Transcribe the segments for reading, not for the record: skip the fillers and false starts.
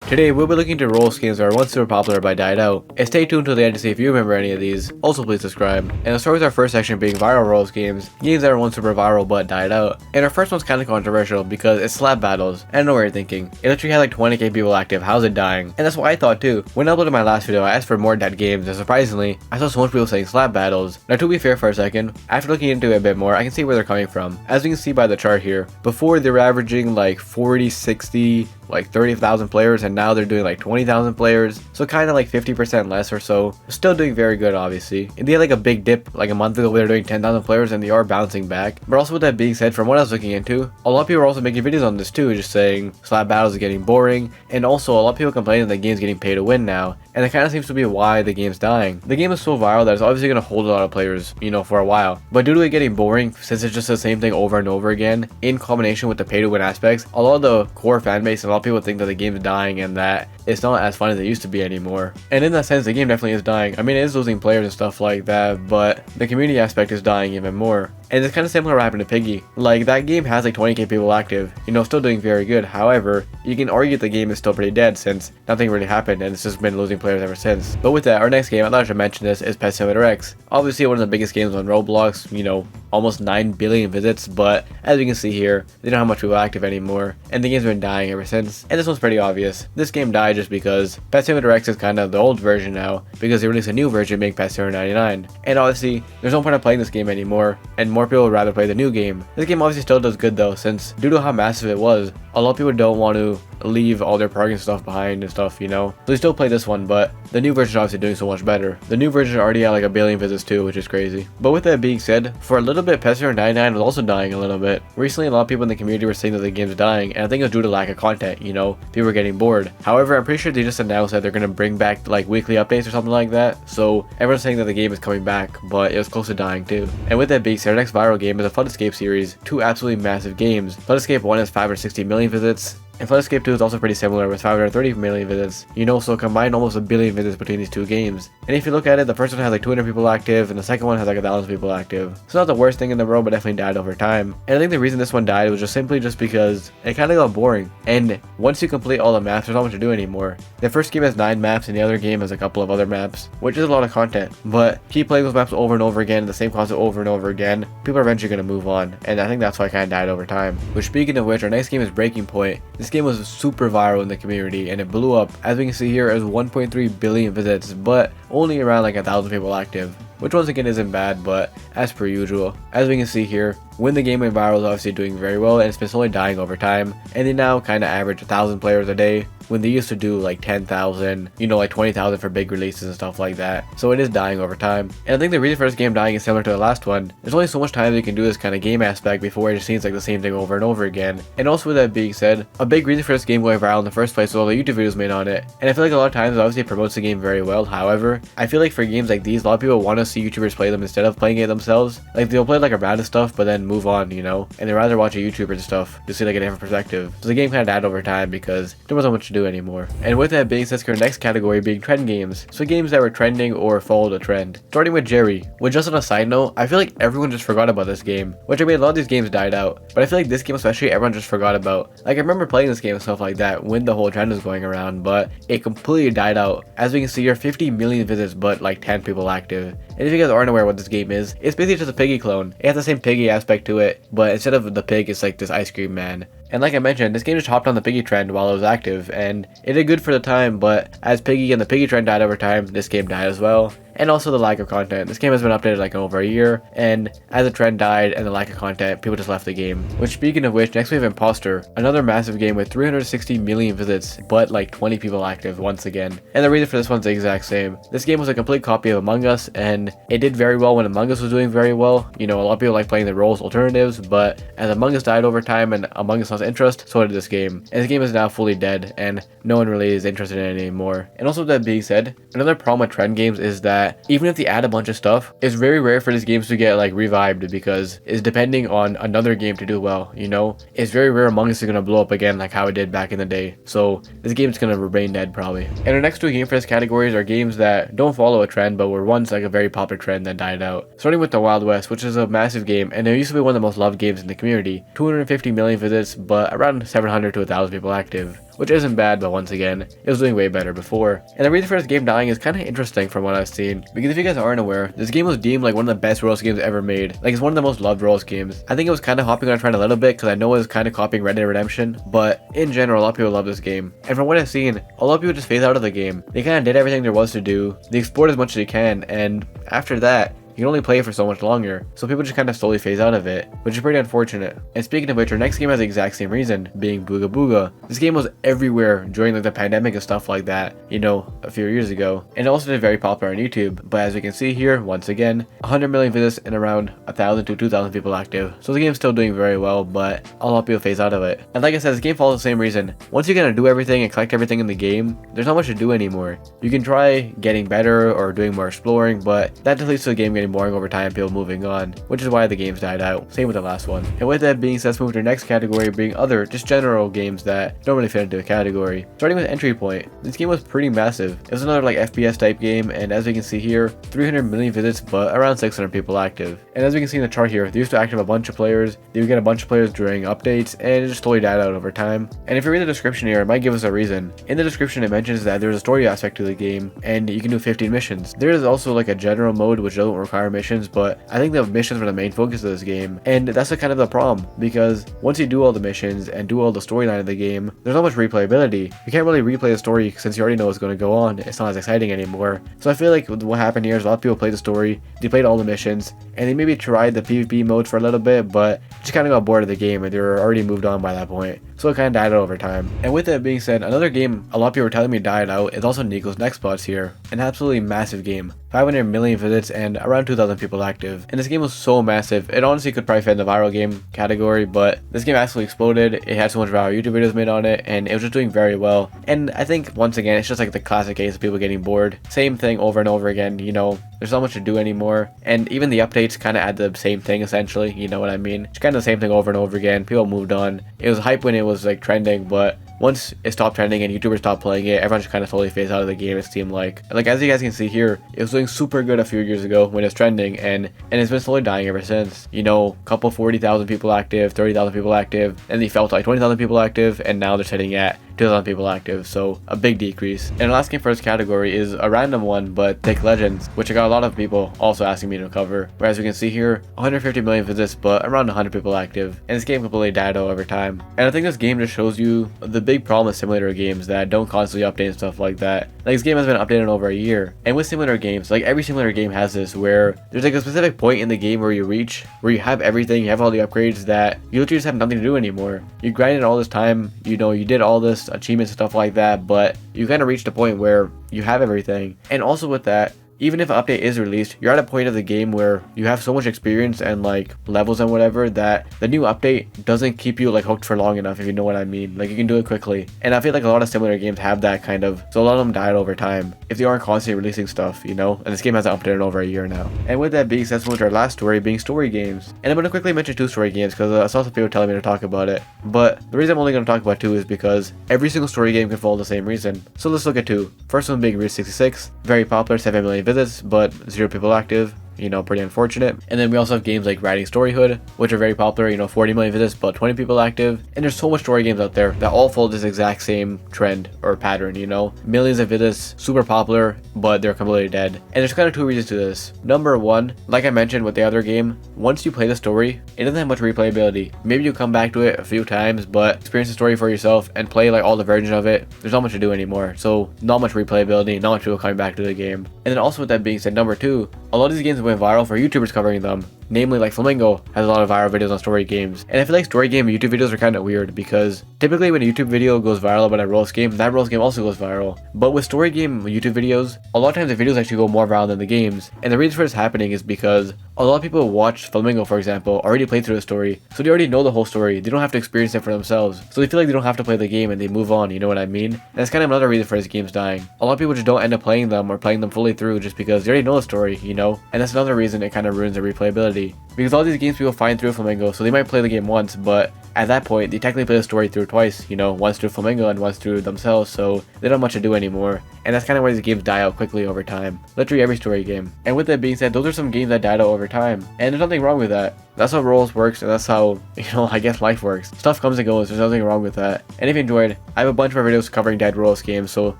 Today we'll be looking into Roblox games that are once super popular but died out, and stay tuned till the end to see if you remember any of these. Also please subscribe. And let's start with our first section being viral Roblox games that are once super viral but died out. And our first one's kinda controversial because it's Slap Battles. I know what you're thinking. It literally had like 20k people active, how's it dying? And that's what I thought too. When I uploaded my last video I asked for more dead games, and surprisingly, I saw so much people saying Slap Battles. Now to be fair for a second, after looking into it a bit more, I can see where they're coming from. As you can see by the chart here, before they were averaging like 40, 60, like 30,000 players, and now they're doing like 20,000 players, so kind of like 50% less or so. Still doing very good obviously. And they had like a big dip like a month ago where they're doing 10,000 players, and they are bouncing back. But also with that being said, from what I was looking into, a lot of people are also making videos on this too, just saying Slap Battles is getting boring, and also a lot of people complaining that the game's getting pay to win now, and it kind of seems to be why the game's dying. The game is so viral that it's obviously going to hold a lot of players, you know, for a while, but due to it getting boring, since it's just the same thing over and over again, in combination with the pay to win aspects, a lot of the core fan base and a lot of people think that the game's dying and that it's not as fun as it used to be anymore. And in that sense, the game definitely is dying. I mean, it is losing players and stuff like that, but the community aspect is dying even more. And it's kind of similar to what happened to Piggy. Like, that game has like 20k people active, you know, still doing very good. However, you can argue the game is still pretty dead since nothing really happened and it's just been losing players ever since. But with that, our next game, I thought I should mention this, is Pet Simulator X. Obviously one of the biggest games on Roblox, you know, almost 9 billion visits, but as you can see here, they don't have much people active anymore, and the game's been dying ever since. And this one's pretty obvious. This game died just because Pet Simulator X is kind of the old version now, because they released a new version being Pet Simulator 99. And obviously, there's no point of playing this game anymore, and more people would rather play the new game. This game obviously still does good though, since due to how massive it was, a lot of people don't want to leave all their parking stuff behind and stuff, you know. So they still play this one, but the new version is obviously doing so much better. The new version already had like 1 billion visits too, which is crazy. But with that being said, for a little bit, Pet Simulator 99 was also dying a little bit. Recently, a lot of people in the community were saying that the game's dying, and I think it was due to lack of content, you know. People were getting bored. However, I'm pretty sure they just announced that they're going to bring back like weekly updates or something like that. So everyone's saying that the game is coming back, but it was close to dying too. And with that being said, our next viral game is a Flood Escape series. Two absolutely massive games. Flood Escape 1 has 560 million visits. And Flood Escape 2 is also pretty similar with 530 million visits, you know, so combined almost 1 billion visits between these two games. And if you look at it, the first one has like 200 people active, and the second one has like 1,000 people active. It's not the worst thing in the world, but definitely died over time. And I think the reason this one died was just simply just because it kind of got boring. And once you complete all the maps, there's not much to do anymore. The first game has 9 maps, and the other game has a couple of other maps, which is a lot of content. But keep playing those maps over and over again, the same concept over and over again, people are eventually going to move on. And I think that's why it kind of died over time. Which, speaking of which, our next game is Breaking Point. This game was super viral in the community, and it blew up. As we can see here, it has 1.3 billion visits, but only around like 1,000 people active, which once again isn't bad, but as per usual. As we can see here, when the game went viral, is obviously doing very well, and it's been slowly dying over time, and they now kind of average 1,000 players a day, when they used to do like 10,000, you know, like 20,000 for big releases and stuff like that. So it is dying over time. And I think the reason for this game dying is similar to the last one. There's only so much time you can do this kind of game aspect before it just seems like the same thing over and over again. And also with that being said, a big reason for this game going viral in the first place was all the YouTube videos made on it. And I feel like a lot of times obviously it promotes the game very well. However, I feel like for games like these, a lot of people want to see YouTubers play them instead of playing it themselves. Like they'll play like a round of stuff but then move on, you know, and they'd rather watch a YouTuber and stuff to see like a different perspective. So the game kind of died over time because there wasn't much to do anymore. And with that being said, our next category being trend games. So games that were trending or followed a trend. Starting with Jerry, which, just on a side note, I feel like everyone just forgot about this game. Which, I mean, a lot of these games died out, but I feel like this game especially everyone just forgot about. Like, I remember playing this game and stuff like that when the whole trend was going around, but it completely died out. As we can see here, 50 million visits but like 10 people active. And if you guys aren't aware what this game is, it's basically just a Piggy clone. It has the same Piggy aspect to it, but instead of the pig, it's like this ice cream man. And like I mentioned, this game just hopped on the Piggy trend while it was active, and it did good for the time, but as Piggy and the Piggy trend died over time, this game died as well. And also the lack of content. This game has been updated like over a year, and as the trend died and the lack of content, people just left the game. Which, speaking of which, next we have Imposter, another massive game with 360 million visits, but like 20 people active once again. And the reason for this one's the exact same. This game was a complete copy of Among Us, and it did very well when Among Us was doing very well. You know, a lot of people like playing the roles alternatives, but as Among Us died over time and Among Us lost interest, so did this game. And this game is now fully dead, and no one really is interested in it anymore. And also with that being said, another problem with trend games is that even if they add a bunch of stuff, it's very rare for these games to get like revived because it's depending on another game to do well, you know? It's very rare Among Us is gonna blow up again like how it did back in the day. So this game's gonna remain dead probably. And our next two games for this categories are games that don't follow a trend but were once like a very popular trend that died out. Starting with the Wild West, which is a massive game, and it used to be one of the most loved games in the community. 250 million visits, but around 700 to 1,000 people active, which isn't bad, but once again, it was doing way better before. And the reason for this game dying is kind of interesting from what I've seen, because if you guys aren't aware, this game was deemed like one of the best Roblox games ever made. Like, it's one of the most loved Roblox games. I think it was kind of hopping on a trend a little bit, because I know it was kind of copying Red Dead Redemption, but in general, a lot of people love this game. And from what I've seen, a lot of people just phase out of the game. They kind of did everything there was to do, they explored as much as they can, and after that, you can only play it for so much longer, so people just kind of slowly phase out of it, which is pretty unfortunate. And speaking of which, our next game has the exact same reason, being Booga Booga. This game was everywhere during like the pandemic and stuff like that, you know, a few years ago, and it also did very popular on YouTube. But as we can see here, once again, 100 million visits and around 1,000 to 2,000 people active. So the game's still doing very well, but a lot of people phase out of it. And like I said, this game follows the same reason. Once you kind of do everything and collect everything in the game, there's not much to do anymore. You can try getting better or doing more exploring, but that just leads to the game getting boring over time, people moving on, which is why the game's died out. Same with the last one. And with that being said, let's move to our next category, being other, just general games that don't really fit into a category. Starting with Entry Point, this game was pretty massive. It was another like FPS type game, and as we can see here, 300 million visits, but around 600 people active. And as we can see in the chart here, they used to active a bunch of players, they would get a bunch of players during updates, and it just slowly died out over time. And if you read the description here, it might give us a reason. In the description, it mentions that there's a story aspect to the game, and you can do 15 missions. There is also like a general mode which doesn't require missions, but I think the missions were the main focus of this game, and that's kind of the problem, because once you do all the missions and do all the storyline of the game, there's not much replayability. You can't really replay the story since you already know what's going to go on. It's not as exciting anymore. So I feel like what happened here is a lot of people played the story, they played all the missions, and they maybe tried the PvP mode for a little bit, but just kind of got bored of the game and they were already moved on by that point. So it kind of died out over time. And with that being said, another game a lot of people were telling me died out is also Nicos Nextbots here. An absolutely massive game. 500 million visits and around 2,000 people active. And this game was so massive, it honestly could probably fit in the viral game category, but this game absolutely exploded. It had so much viral YouTube videos made on it, and it was just doing very well. And I think, once again, it's just like the classic case of people getting bored. Same thing over and over again, you know, there's not much to do anymore. And even the updates kind of add the same thing, essentially, you know what I mean? It's kind of the same thing over and over again. People moved on. It was hype when it was like trending, but once it stopped trending and YouTubers stopped playing it, everyone just kind of totally phased out of the game, it seemed like. Like, as you guys can see here, it was doing super good a few years ago when it was trending, and it's been slowly dying ever since. You know, couple 40,000 people active, 30,000 people active, and they fell to like 20,000 people active, and now they're sitting at 2,000 people active, so a big decrease. And the last game for this category is a random one, but Thick Legends, which I got a lot of people also asking me to cover. Whereas we can see here, 150 million visits, but around 100 people active. And this game completely died out over time. And I think this game just shows you the big problem with simulator games that don't constantly update and stuff like that. Like, this game has been updated in over a year. And with simulator games, like every simulator game has this, where there's like a specific point in the game where you reach, where you have everything, you have all the upgrades that you literally just have nothing to do anymore. You grinded all this time, you know, you did all this achievements and stuff like that, but you kind of reached a point where you have everything. And also with that, even if an update is released, you're at a point of the game where you have so much experience and like levels and whatever that the new update doesn't keep you like hooked for long enough, if you know what I mean. Like, you can do it quickly. And I feel like a lot of similar games have that kind of, so a lot of them died over time if they aren't constantly releasing stuff, you know. And this game hasn't updated in over a year now. And with that being said, let's move to our last story, being story games. And I'm going to quickly mention 2 story games because I saw some people telling me to talk about it, but the reason I'm only going to talk about 2 is because every single story game can follow the same reason. So let's look at 2. First one being Route 66, very popular, 7 million visits, but 0 people active. You know, pretty unfortunate. And then we also have games like Writing Storyhood, which are very popular, you know, 40 million visits, but 20 people active. And there's so much story games out there that all follow this exact same trend or pattern, you know. Millions of visits, super popular, but they're completely dead. And there's kind of 2 reasons to this. Number 1, like I mentioned with the other game, once you play the story, it doesn't have much replayability. Maybe you come back to it a few times, but experience the story for yourself and play like all the versions of it. There's not much to do anymore. So not much replayability, not much people coming back to the game. And then also with that being said, number 2, a lot of these games went viral for YouTubers covering them. Namely, like Flamingo has a lot of viral videos on story games. And I feel like story game YouTube videos are kind of weird because typically when a YouTube video goes viral about a Roblox game, that Roblox game also goes viral. But with story game YouTube videos, a lot of times the videos actually go more viral than the games. And the reason for this happening is because a lot of people who watch Flamingo, for example, already played through the story. So they already know the whole story. They don't have to experience it for themselves. So they feel like they don't have to play the game and they move on, you know what I mean? And that's kind of another reason for these games dying. A lot of people just don't end up playing them or playing them fully through just because they already know the story, you know? And that's another reason it kind of ruins the replayability quality. Because all these games people find through Flamingo, so they might play the game once, but at that point, they technically play the story through twice, you know, once through Flamingo and once through themselves, so they don't have much to do anymore. And that's kind of why these games die out quickly over time. Literally every story game. And with that being said, those are some games that died out over time. And there's nothing wrong with that. That's how roles works, and that's how, you know, I guess life works. Stuff comes and goes, there's nothing wrong with that. And if you enjoyed, I have a bunch more videos covering dead roles games, so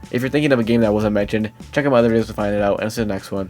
if you're thinking of a game that wasn't mentioned, check out my other videos to find it out, and see you in the next one.